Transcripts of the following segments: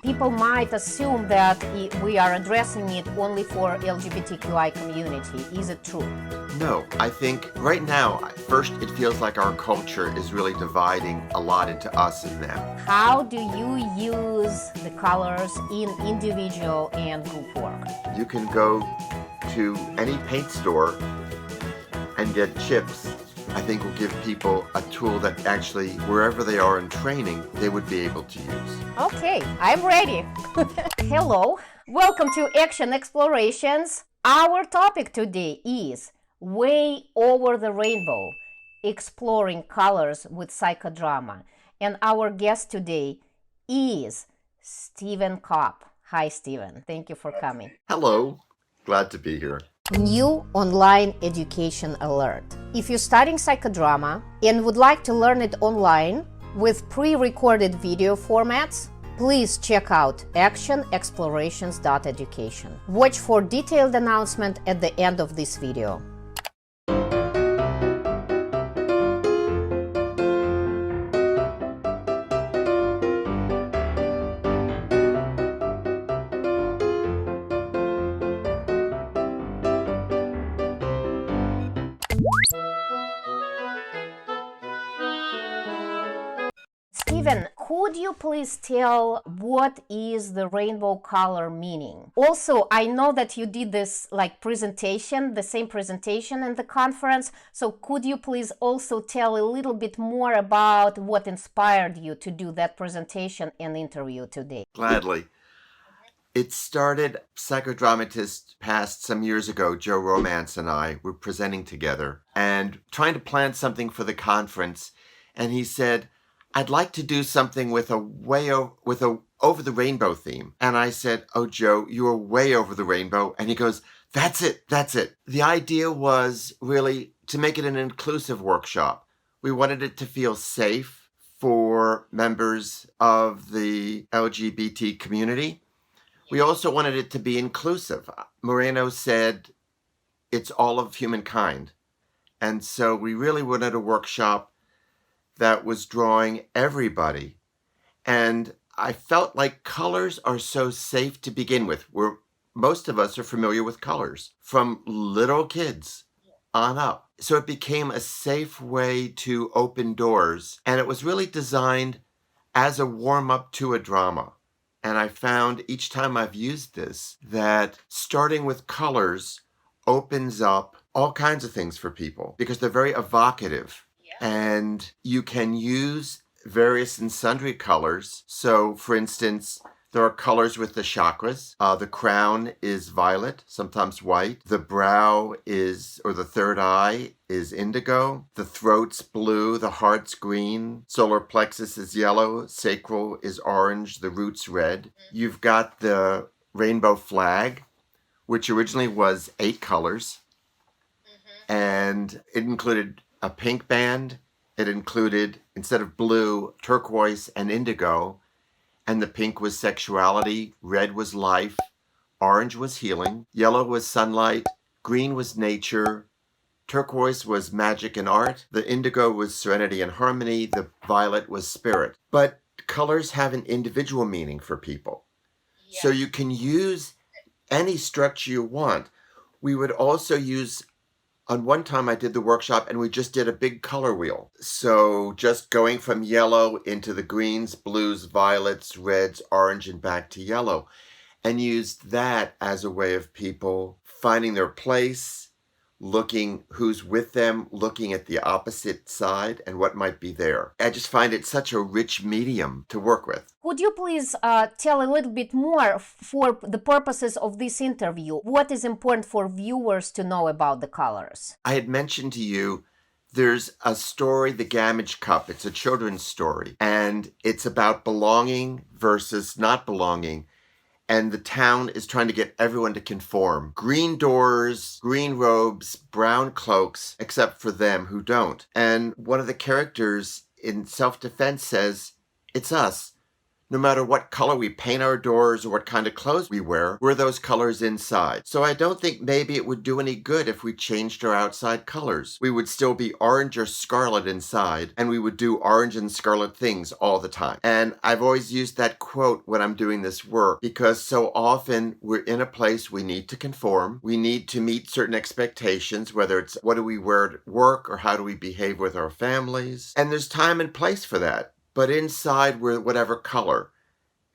People might assume that we are addressing it only for LGBTQI community. Is it true? No, I think right now, first, it feels like our culture is really dividing a lot into us and them. How do you use the colors in individual and group work? You can go to any paint store and get chips. I think will give people a tool that actually, wherever they are in training, they would be able to use. Okay, I'm ready. Hello, welcome to Action Explorations. Our topic today is Way Over the Rainbow, Exploring Colors with Psychodrama. And our guest today is F Kopp. Hi, Stephen. Thank you for coming. Hello, glad to be here. New online education alert. If you're studying psychodrama and would like to learn it online with pre-recorded video formats, please check out actionexplorations.education. Watch for detailed announcement at the end of this video. Stephen, could you please tell what is the rainbow color meaning? Also, I know that you did this presentation, the same presentation in the conference. So could you please also tell a little bit more about what inspired you to do that presentation and interview today? Gladly. It started, Psychodramatist passed some years ago, Joe Romance and I were presenting together and trying to plan something for the conference. And he said, I'd like to do something with a over the rainbow theme. And I said, oh, Joe, you are way over the rainbow. And he goes, that's it. The idea was really to make it an inclusive workshop. We wanted it to feel safe for members of the LGBT community. We also wanted it to be inclusive. Moreno said it's all of humankind. And so we really wanted a workshop that was drawing everybody. And I felt like colors are so safe to begin with. Most of us are familiar with colors from little kids on up. So it became a safe way to open doors. And it was really designed as a warm-up to a drama. And I found each time I've used this that starting with colors opens up all kinds of things for people because they're very evocative. And you can use various and sundry colors. So, for instance, there are colors with the chakras. The crown is violet, sometimes white. The brow or the third eye is indigo. The throat's blue. The heart's green. Solar plexus is yellow. Sacral is orange. The root's red. You've got the rainbow flag, which originally was 8 colors. And it included a pink band. It included, instead of blue, turquoise and indigo. And the pink was sexuality, red was life, orange was healing, yellow was sunlight, green was nature, turquoise was magic and art, the indigo was serenity and harmony, the violet was spirit. But colors have an individual meaning for people. Yes. So you can use any structure you want. We would also use, on one time I did the workshop and we just did a big color wheel. So just going from yellow into the greens, blues, violets, reds, orange, and back to yellow. And used that as a way of people finding their place, looking who's with them, looking at the opposite side and what might be there. I just find it such a rich medium to work with. Could you please tell a little bit more for the purposes of this interview? What is important for viewers to know about the colors? I had mentioned to you, there's a story, The Gamage Cup. It's a children's story. And it's about belonging versus not belonging. And the town is trying to get everyone to conform. Green doors, green robes, brown cloaks, except for them who don't. And one of the characters in self-defense says, it's us. No matter what color we paint our doors or what kind of clothes we wear, we're those colors inside. So I don't think maybe it would do any good if we changed our outside colors. We would still be orange or scarlet inside, and we would do orange and scarlet things all the time. And I've always used that quote when I'm doing this work, because so often we're in a place we need to conform. We need to meet certain expectations, whether it's what do we wear at work or how do we behave with our families. And there's time and place for that. But inside, we're whatever color,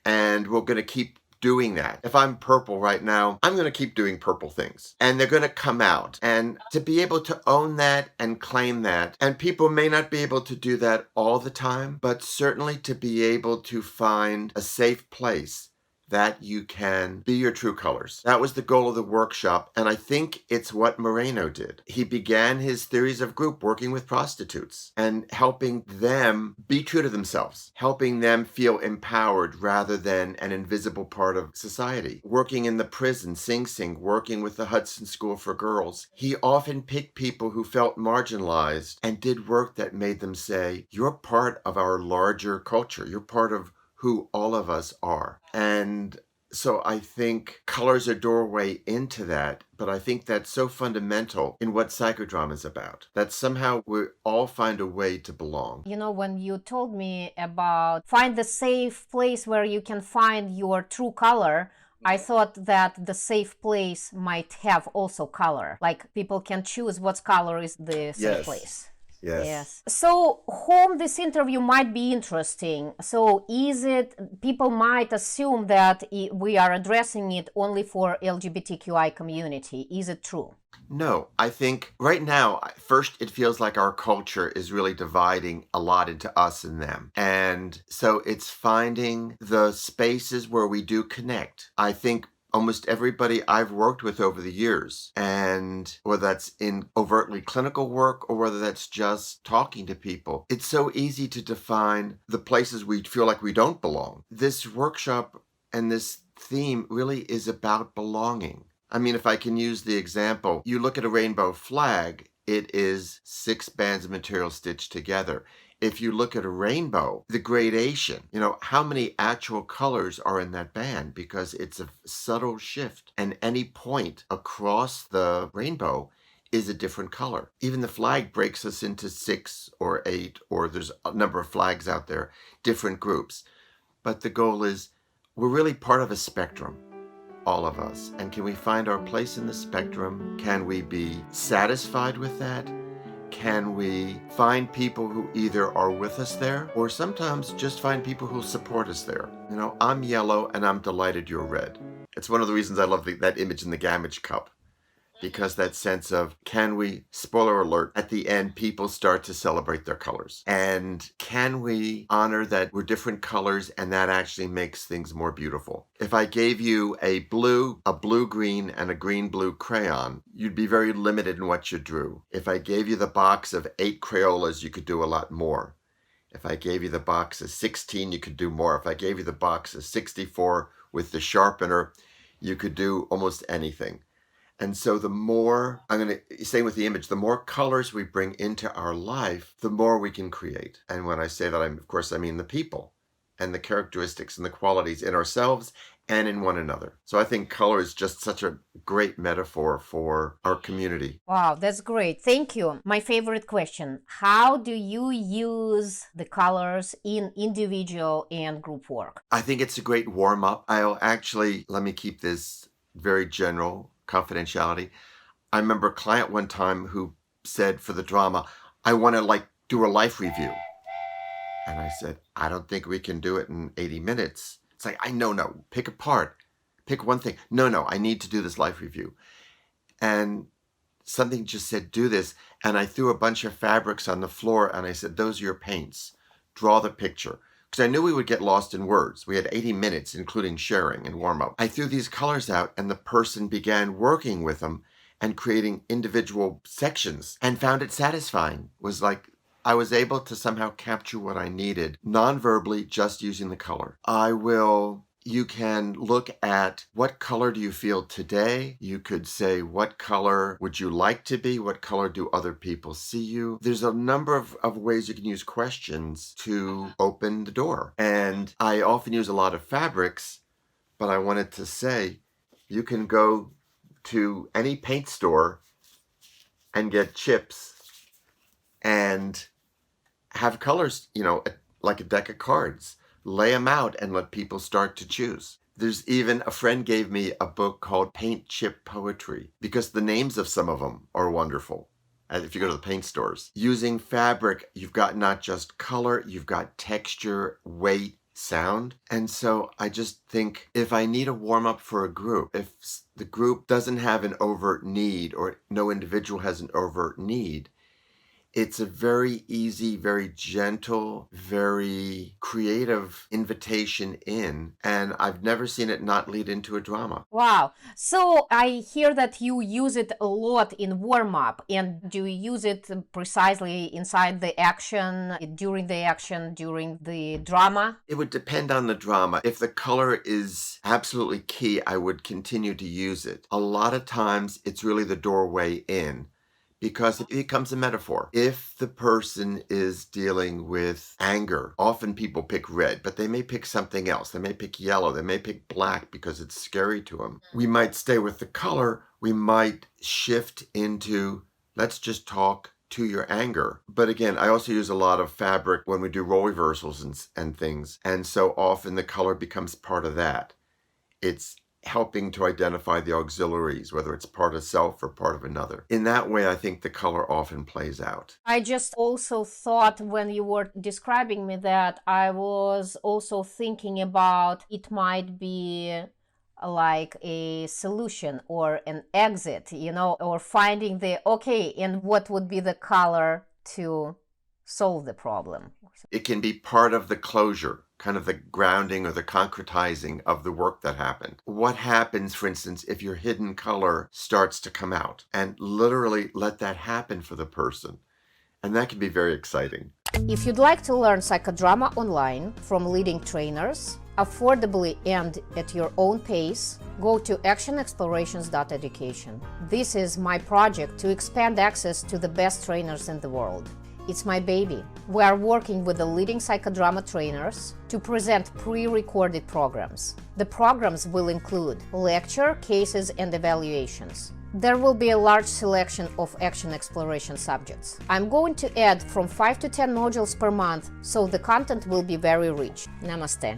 and we're going to keep doing that. If I'm purple right now, I'm going to keep doing purple things, and they're going to come out. And to be able to own that and claim that, and people may not be able to do that all the time, but certainly to be able to find a safe place that you can be your true colors. That was the goal of the workshop, and I think it's what Moreno did. He began his theories of group working with prostitutes and helping them be true to themselves, helping them feel empowered rather than an invisible part of society. Working in the prison, Sing Sing, working with the Hudson School for Girls, he often picked people who felt marginalized and did work that made them say, you're part of our larger culture. You're part of who all of us are. And so I think color's a doorway into that, but I think that's so fundamental in what psychodrama is about, that somehow we all find a way to belong. You know, when you told me about find the safe place where you can find your true color, I thought that the safe place might have also color. Like people can choose what color is the safe place. Yes. So, home, this interview might be interesting. So, is it, people might assume that we are addressing it only for LGBTQI community. Is it true? No, I think right now, first, it feels like our culture is really dividing a lot into us and them. And so it's finding the spaces where we do connect. I think almost everybody I've worked with over the years, and whether that's in overtly clinical work or whether that's just talking to people, it's so easy to define the places we feel like we don't belong. This workshop and this theme really is about belonging. I mean, if I can use the example, you look at a rainbow flag, it is 6 bands of material stitched together. If you look at a rainbow, the gradation, how many actual colors are in that band, because it's a subtle shift, and any point across the rainbow is a different color. Even the flag breaks us into 6 or 8, or there's a number of flags out there, different groups. But the goal is we're really part of a spectrum, all of us. And can we find our place in the spectrum? Can we be satisfied with that? Can we find people who either are with us there, or sometimes just find people who support us there? I'm yellow and I'm delighted you're red. It's one of the reasons I love that image in the Gamage cup, because that sense of, can we, spoiler alert, at the end, people start to celebrate their colors. And can we honor that we're different colors, and that actually makes things more beautiful? If I gave you a blue-green, and a green-blue crayon, you'd be very limited in what you drew. If I gave you the box of 8 Crayolas, you could do a lot more. If I gave you the box of 16, you could do more. If I gave you the box of 64 with the sharpener, you could do almost anything. And so the more, I'm going to say with the image, the more colors we bring into our life, the more we can create. And when I say that, of course, I mean the people and the characteristics and the qualities in ourselves and in one another. So I think color is just such a great metaphor for our community. Wow, that's great. Thank you. My favorite question. How do you use the colors in individual and group work? I think it's a great warm-up. Let me keep this very general, confidentiality. I remember a client one time who said for the drama, I want to do a life review. And I said, I don't think we can do it in 80 minutes. It's like, no, pick a part, pick one thing. No, I need to do this life review. And something just said, do this. And I threw a bunch of fabrics on the floor and I said, those are your paints. Draw the picture. Because I knew we would get lost in words. We had 80 minutes, including sharing and warm-up. I threw these colors out, and the person began working with them and creating individual sections and found it satisfying. It was like I was able to somehow capture what I needed, non-verbally, just using the color. I will You can look at what color do you feel today. You could say, what color would you like to be? What color do other people see you? There's a number of ways you can use questions to open the door. And I often use a lot of fabrics, but I wanted to say, you can go to any paint store and get chips and have colors, like a deck of cards. Lay them out and let people start to choose. There's even a friend gave me a book called Paint Chip Poetry because the names of some of them are wonderful. And if you go to the paint stores, using fabric, you've got not just color, you've got texture, weight, sound. And so I just think if I need a warm up for a group, if the group doesn't have an overt need or no individual has an overt need, it's a very easy, very gentle, very creative invitation in, and I've never seen it not lead into a drama. Wow. So I hear that you use it a lot in warm-up. And do you use it precisely inside the action, during the drama? It would depend on the drama. If the color is absolutely key, I would continue to use it. A lot of times, it's really the doorway in, because it becomes a metaphor. If the person is dealing with anger, often people pick red, but they may pick something else. They may pick yellow. They may pick black because it's scary to them. We might stay with the color. We might shift into, let's just talk to your anger. But again, I also use a lot of fabric when we do role reversals and things. And so often the color becomes part of that. It's helping to identify the auxiliaries, whether it's part of self or part of another. In that way, I think the color often plays out. I just also thought when you were describing me that I was also thinking about it might be like a solution or an exit, or finding and what would be the color to solve the problem. It can be part of the closure, kind of the grounding or the concretizing of the work that happened. What happens, for instance, if your hidden color starts to come out, and literally let that happen for the person. And that can be very exciting. If you'd like to learn psychodrama online from leading trainers, affordably and at your own pace, go to actionexplorations.education. This is my project to expand access to the best trainers in the world. It's my baby. We are working with the leading psychodrama trainers to present pre-recorded programs. The programs will include lecture, cases, and evaluations. There will be a large selection of action exploration subjects. I'm going to add from 5 to 10 modules per month, so the content will be very rich. Namaste.